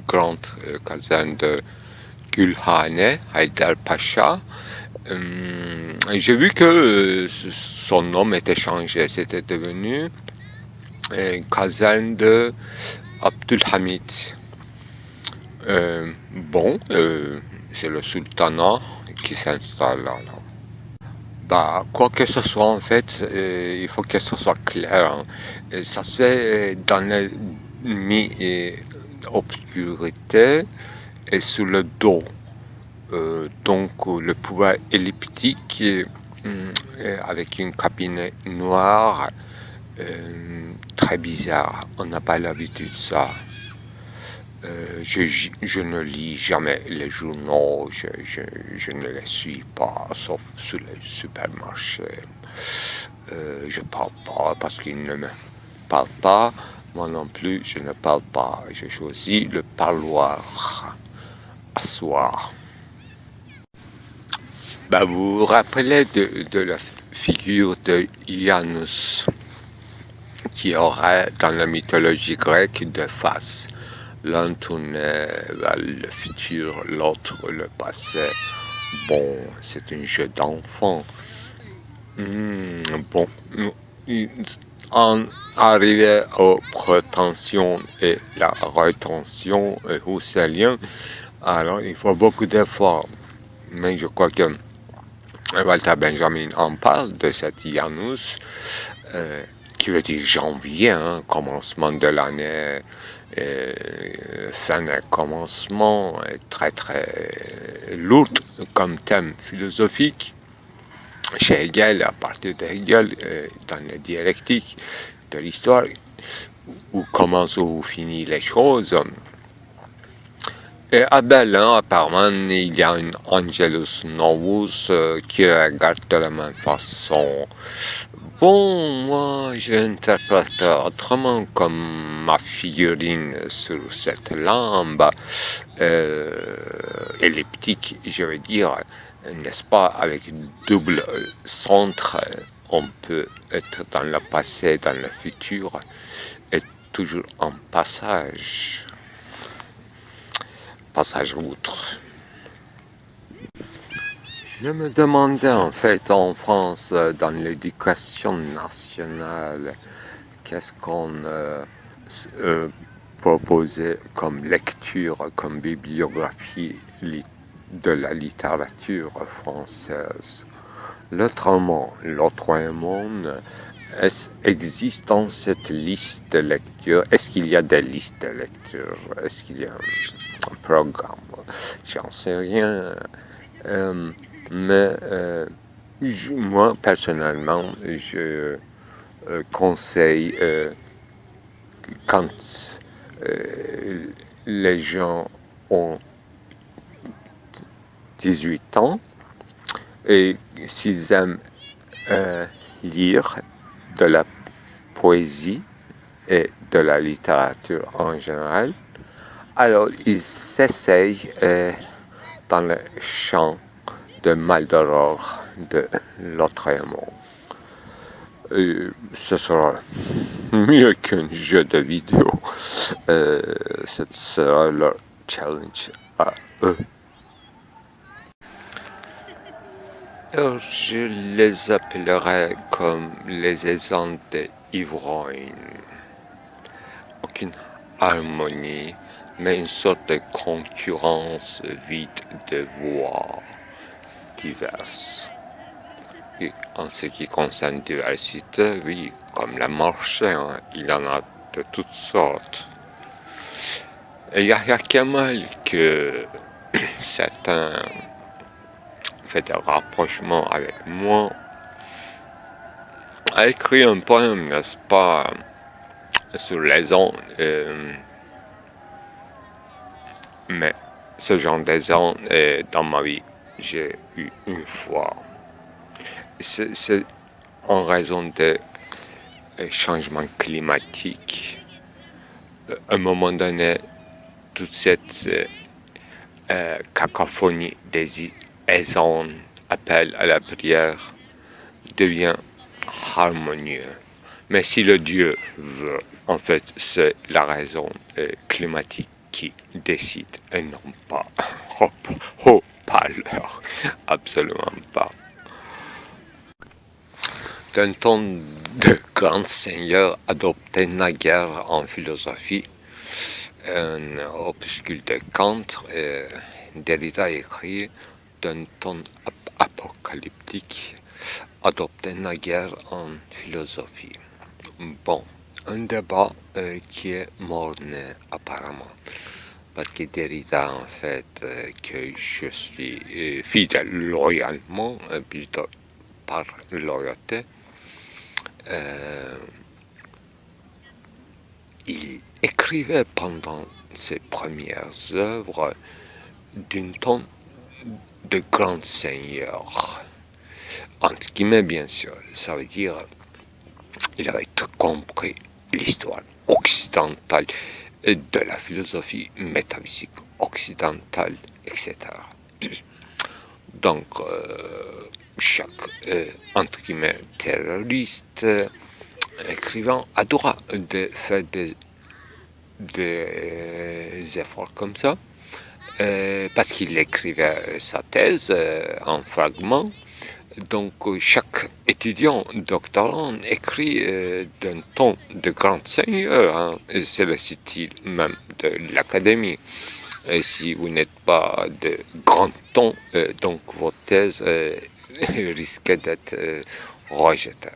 A: grande caserne de Gülhane, Haydar Pacha, j'ai vu que son nom était changé. C'était devenu une caserne de Abdülhamid. C'est le sultanat qui s'installe là. Bah, quoi que ce soit, en fait, il faut que ce soit clair. Hein. Ça se fait dans la mi-obscurité et sous le dos. Donc, le pouvoir elliptique avec une cabine noire, très bizarre. On n'a pas l'habitude de ça. Je ne lis jamais les journaux, je ne les suis pas, sauf sur les supermarchés. Je parle pas parce qu'ils ne me parlent pas. Moi non plus, je ne parle pas. J'ai choisi le parloir, asseoir. Bah, vous vous rappelez de la figure de Janus, qui aurait dans la mythologie grecque deux faces. L'un tournait vers le futur, l'autre le passé. Bon, c'est un jeu d'enfant. Bon, en arrivé aux prétentions et la rétention husserlien, alors il faut beaucoup d'efforts. Mais je crois que Walter Benjamin en parle de cette Janus, qui veut dire janvier, hein, commencement de l'année, fin de commencement, très très lourde comme thème philosophique. Chez Hegel, à partir de Hegel, dans la dialectique de l'histoire, où commencent ou finissent les choses. Et à Berlin, apparemment, il y a un Angelus Novus qui regarde de la même façon. Bon, moi, j'interprète autrement comme ma figurine sur cette lampe elliptique, je veux dire, n'est-ce pas, avec double centre, on peut être dans le passé, dans le futur, et toujours en passage outre. Je me demandais en fait en France, dans l'éducation nationale, qu'est-ce qu'on proposait comme lecture, comme bibliographie de la littérature française. L'autre monde, existe dans cette liste de lecture? Est-ce qu'il y a des listes de lecture? Est-ce qu'il y a un programme? J'en sais rien. Mais moi, personnellement, je conseille quand les gens ont 18 ans et s'ils aiment lire de la poésie et de la littérature en général, alors ils s'essayent dans le chant de Maldoror de Lautréamont. Ce sera mieux qu'un jeu de vidéo. Ce sera leur challenge à eux. Alors, je les appellerai comme les aisants de ivrognes. Aucune harmonie, mais une sorte de concurrence vide de voix diverses. Et en ce qui concerne diversité, oui, comme le marché, hein, il y en a de toutes sortes. Et Yahya Kemal, que certains fait des rapprochements avec moi, a écrit un poème, n'est-ce pas, sur les ondes. Mais ce genre d'exemple, dans ma vie, j'ai eu une fois. C'est en raison des changements climatiques. À un moment donné, toute cette cacophonie des aisons, appel à la prière, devient harmonieux. Mais si le Dieu veut, en fait, c'est la raison climatique qui décide et non pas haut-parleur. Absolument pas. D'un temps de grands seigneurs adopté naguère en philosophie, un opuscule de Kant, Derrida écrit d'un ton apocalyptique adopté naguère en philosophie. Bon, un débat qui est mort-né apparemment, parce que Derrida, en fait, que je suis fidèle loyalement, plutôt par loyauté, il écrivait pendant ses premières œuvres d'un ton de grand seigneur, entre guillemets bien sûr, ça veut dire il avait tout compris l'histoire occidentale de la philosophie métaphysique occidentale, etc. Donc, chaque, entre guillemets, terroriste, écrivain, adora de faire des efforts comme ça, parce qu'il écrivait sa thèse en fragments. Donc, chaque étudiant doctorant écrit d'un ton de grand seigneur, hein, c'est le style même de l'académie. Et si vous n'êtes pas de grand ton, donc votre thèse risque d'être rejetée.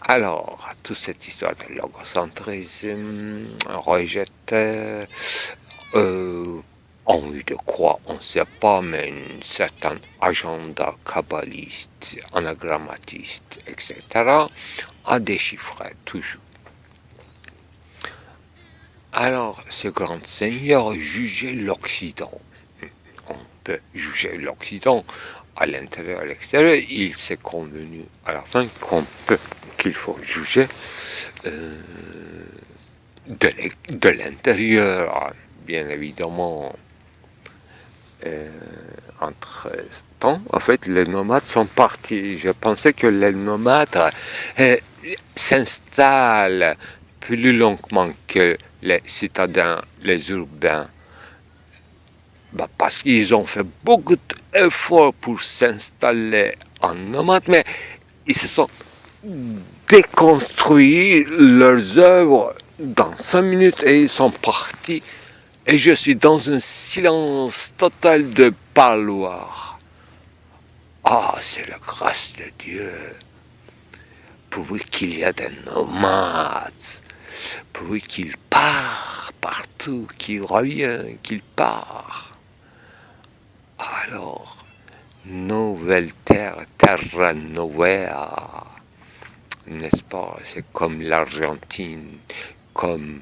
A: Alors, toute cette histoire de logocentrisme, rejeté, ont eu de quoi, on ne sait pas, mais un certain agenda kabbaliste, anagrammatiste, etc., à déchiffrer toujours. Alors, ce grand seigneur jugeait l'Occident. On peut juger l'Occident à l'intérieur et à l'extérieur. Il s'est convenu à la fin qu'il faut juger de l'intérieur, bien évidemment. Entre-temps, en fait, les nomades sont partis. Je pensais que les nomades s'installent plus longuement que les citadins, les urbains, parce qu'ils ont fait beaucoup d'efforts pour s'installer en nomade, mais ils se sont déconstruits leurs œuvres dans 5 minutes et ils sont partis. Et je suis dans un silence total de parloir. Ah, c'est la grâce de Dieu. Pourvu qu'il y a des nomades, pourvu qu'il part partout, qu'il revient, qu'il part. Alors, nouvelle terre, terra novea, n'est-ce pas? C'est comme l'Argentine, comme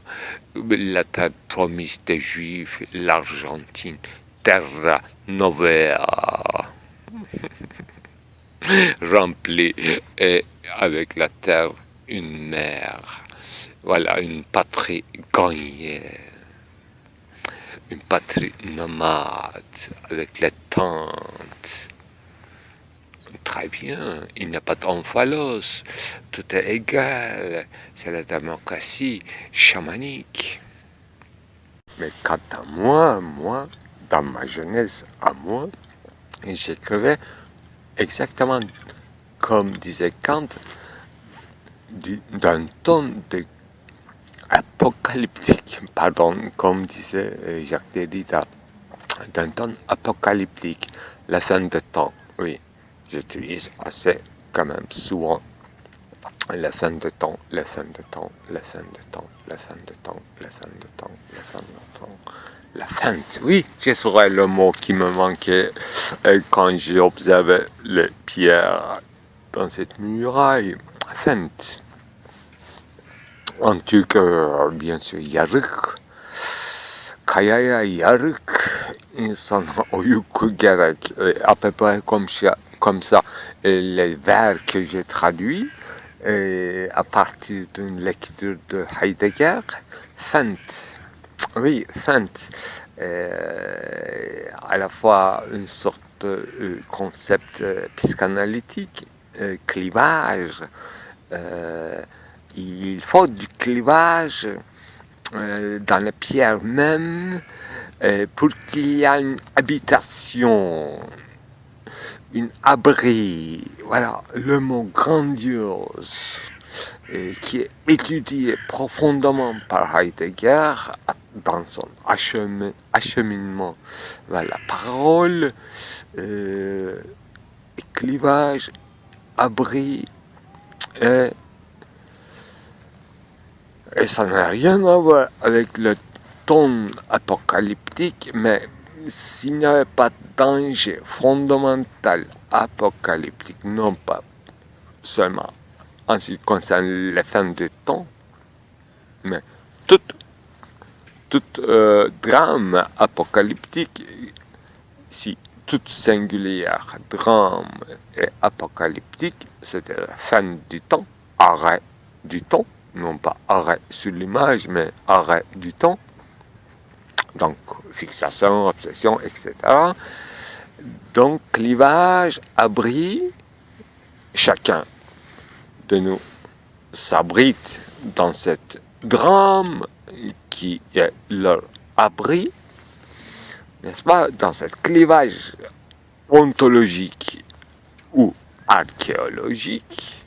A: la terre promise des Juifs, l'Argentine, terra novea, remplie, et avec la terre une mère. Voilà, une patrie gagnée, une patrie nomade, avec les tentes. Très bien, il n'y a pas d'omphalos, tout est égal, c'est la démocratie chamanique. Mais quant à moi, dans ma jeunesse à moi, j'écrivais exactement comme disait Kant, d'un ton de apocalyptique, pardon, comme disait Jacques Derrida, d'un ton apocalyptique, la fin de temps, oui, j'utilise assez quand même souvent la fin de temps, la fin de temps, la fin de temps, la fin de temps, la fin de temps, la fin de temps, la fin de... Oui, ce serait le mot qui me manquait quand j'observais les pierres dans cette muraille. Fent. En turc, bien sûr, yarık. Kayaya yarık. İnsana uyku gerek. À peu près comme ça. Et les vers que j'ai traduits, à partir d'une lecture de Heidegger, Fent. Oui, Fent. À la fois une sorte de concept psychanalytique, clivage. Il faut du clivage dans la pierre même pour qu'il y ait une habitation, une abri. Voilà, le mot grandiose qui est étudié profondément par Heidegger dans son acheminement vers la parole, clivage, abri, et ça n'a rien à voir avec le ton apocalyptique, mais s'il n'y avait pas de danger fondamental apocalyptique, non pas seulement en ce qui concerne les fins de temps, mais tout drame apocalyptique, si tout singulier drame est apocalyptique, c'était la fin du temps, arrêt du temps, non pas arrêt sur l'image, mais arrêt du temps, donc fixation, obsession, etc. Donc clivage, abri, chacun de nous s'abrite dans cette drame qui est leur abri, n'est-ce pas, dans ce clivage ontologique ou archéologique,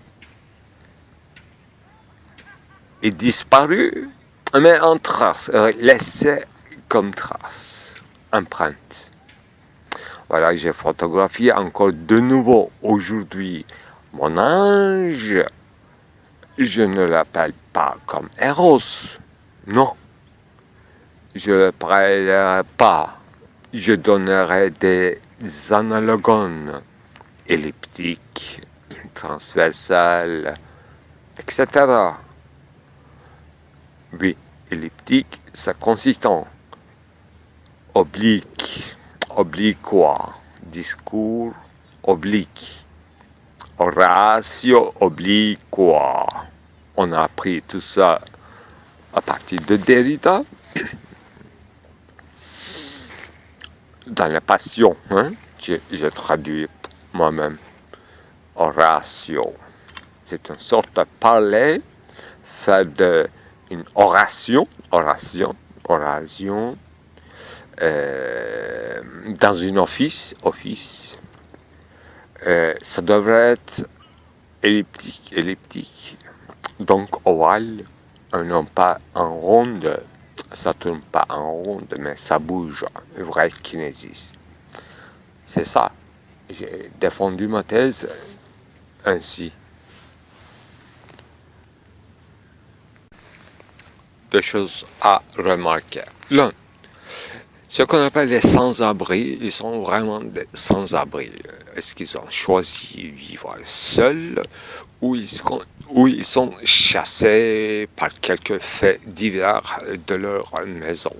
A: est disparu, mais en trace, laissé comme trace, empreinte. Voilà, j'ai photographié encore de nouveau aujourd'hui mon ange. Je ne l'appelle pas comme Eros, non. Je ne l'appellerai pas. Je donnerai des analogones elliptiques, transversales, etc. Oui, elliptique, ça consiste en oblique, obliqua, discours oblique, oratio obliqua. On a appris tout ça à partir de Derrida, dans la Passion, hein, j'ai traduit moi-même, oratio. C'est une sorte de parler, faire une oration, dans une office, ça devrait être elliptique, donc ovale, non pas en ronde, ça tourne pas en ronde, mais ça bouge, une vraie kinésis. C'est ça, j'ai défendu ma thèse ainsi. Deux choses à remarquer. L'un, ce qu'on appelle les sans-abri, ils sont vraiment des sans-abri. Est-ce qu'ils ont choisi de vivre seuls ou ils sont chassés par quelques faits divers de leur maison?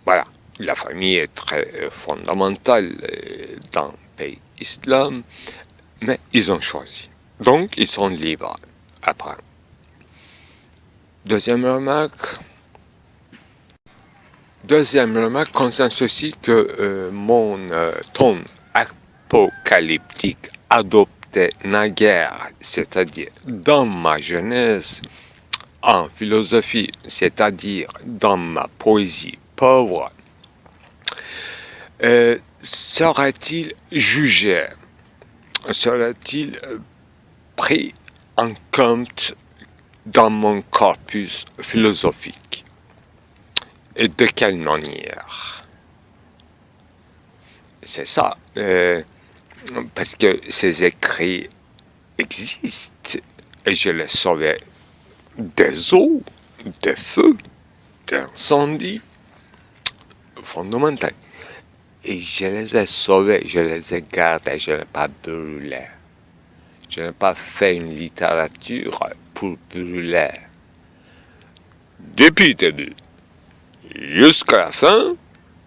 A: Voilà, La famille est très fondamentale dans le pays islam, mais ils ont choisi. Donc, ils sont libres après. Deuxième remarque concerne ceci que mon ton apocalyptique adopté naguère, c'est-à-dire dans ma jeunesse, en philosophie, c'est-à-dire dans ma poésie pauvre, sera-t-il jugé, sera-t-il pris en compte dans mon corpus philosophique? Et de quelle manière? C'est ça, parce que ces écrits existent et je les sauvais des eaux, des feux, d'incendies fondamentaux. Et je les ai sauvés, je les ai gardés, je n'ai pas brûlé. Je n'ai pas fait une littérature pour brûler. Depuis le début jusqu'à la fin,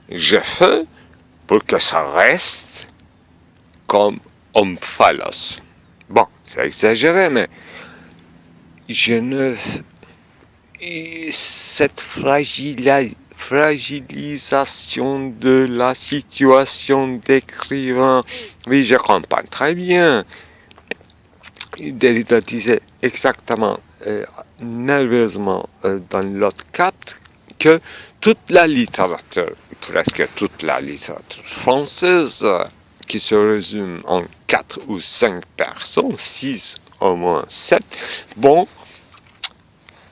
A: j'ai fait pour que ça reste comme omphalos. Bon, c'est exagéré, mais je ne... Cette fragilisation de la situation d'écrivain, oui, je comprends très bien. Derrida disait exactement, nerveusement, dans l'autre capte, que toute la littérature, presque toute la littérature française, qui se résume en 4 ou 5 personnes, 6 au moins 7, bon,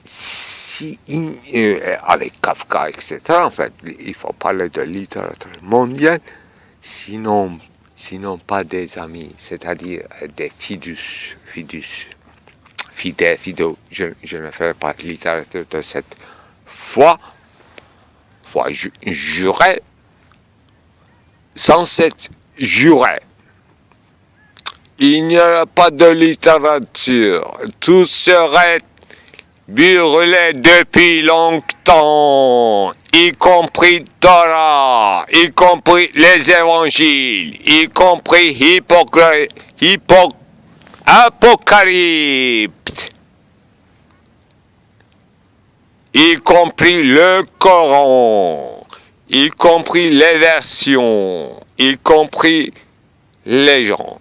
A: si, avec Kafka, etc., en fait, il faut parler de littérature mondiale, sinon pas des amis, c'est-à-dire des fidèles, je ne ferai pas de littérature de cette foi jurée, sans cette jurée. Il n'y aura pas de littérature, tout serait brûlé depuis longtemps, y compris Torah, y compris les évangiles, y compris Apocalypse, y compris le Coran, y compris les versions, y compris les gens.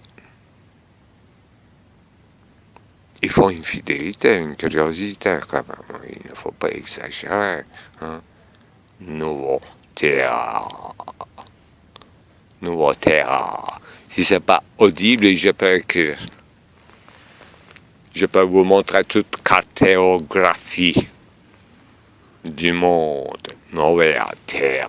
A: Il faut une fidélité, une curiosité quand même. Il ne faut pas exagérer. Hein. Nouveau terrain. Si c'est pas audible, je peux écrire. Je peux vous montrer toute cartographie du monde. Nouvelle terre.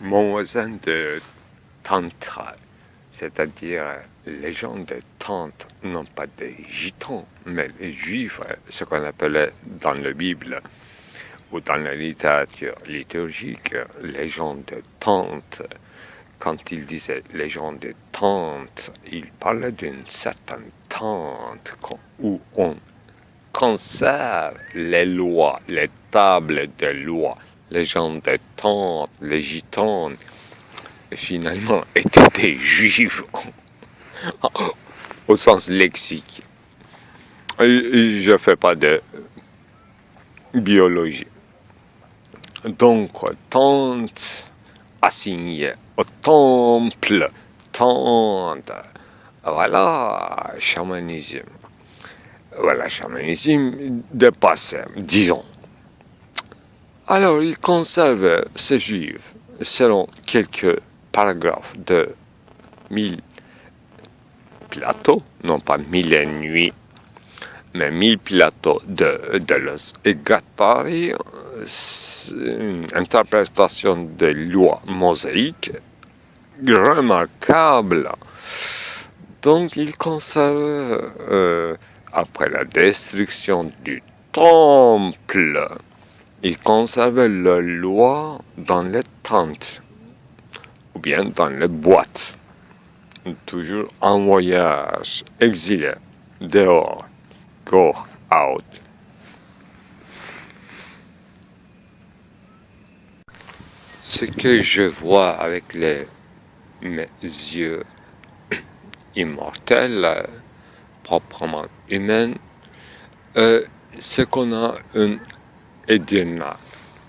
A: Mon voisin de Tantra, c'est-à-dire les gens de Tante, non pas des gitans, mais les juifs, ce qu'on appelait dans la Bible ou dans la littérature liturgique, les gens de Tante. Quand il disait les gens de Tante, il parlait d'une certaine tente où on conserve les lois, les tables de loi. Les gens de Tante, les gitans, finalement, étaient des juifs au sens lexique. Je ne fais pas de biologie. Donc, tante assigné au temple, tante. Voilà, chamanisme. Voilà, chamanisme dépassé, disons. Alors, il conserve ces juifs, selon quelques paragraphes de 1000 plateaux, non pas 1000 nuits, mais 1000 plateaux de Deleuze et Guattari, une interprétation des lois mosaïques remarquable. Donc, il conserve, après la destruction du temple, il conserve la loi dans les tentes, ou bien dans les boîtes, toujours en voyage, exilé. dehors. Go out. Ce que je vois avec mes yeux immortels, proprement humains, c'est qu'on a une Édirne.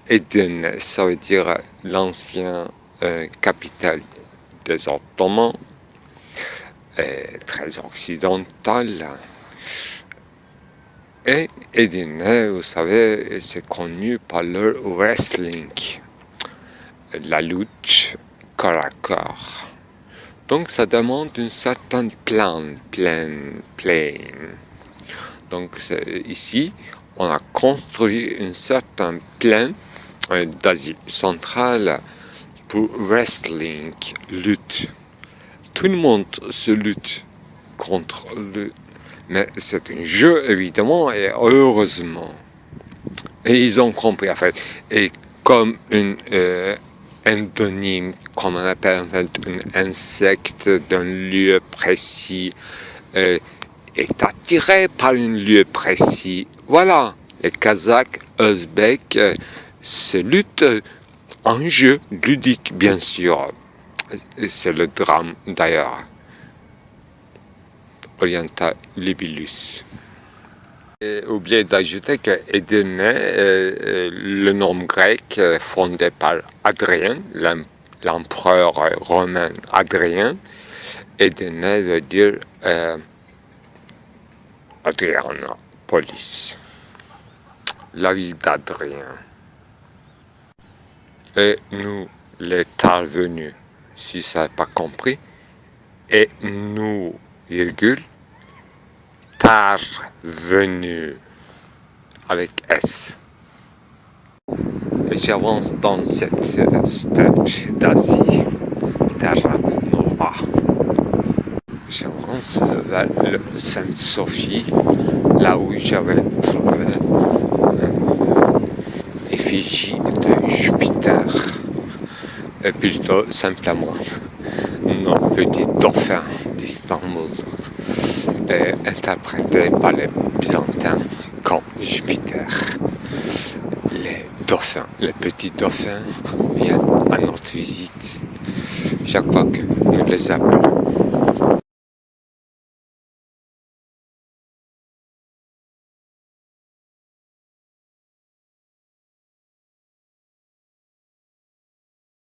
A: Édirne, ça veut dire l'ancien capitale des Ottomans, très occidental. Et Édirne, vous savez, c'est connu par leur wrestling, la lutte corps à corps. Donc ça demande une certaine plaine. Donc ici, on a construit une certaine plaine d'Asie centrale pour wrestling, lutte. Tout le monde se lutte contre le... Mais c'est un jeu, évidemment, et heureusement. Et ils ont compris, en fait. Et comme une endonyme, comme on appelle, en fait, un insecte d'un lieu précis, est attiré par un lieu précis. Voilà, les Kazakhs, Ouzbeks se luttent en jeu ludique, bien sûr. C'est le drame, d'ailleurs. Oriental Libellus. Oublié d'ajouter que Édirne, le nom grec fondé par Adrien, l'empereur romain Adrien, Édirne veut dire Adrianopolis, la ville d'Adrien. Et nous, les tard venus, si ça n'est pas compris, et nous, virgule, tard venus, avec S. Et j'avance dans cette steppe d'Asie, Terra Nova. J'avance vers le Sainte-Sophie, là où j'avais trouvé une effigie de Jupiter. Et plutôt simplement nos petits dauphins d'Istanbul, interprétés par les Byzantins comme Jupiter. Les dauphins, les petits dauphins viennent à notre visite chaque fois que nous les appelons.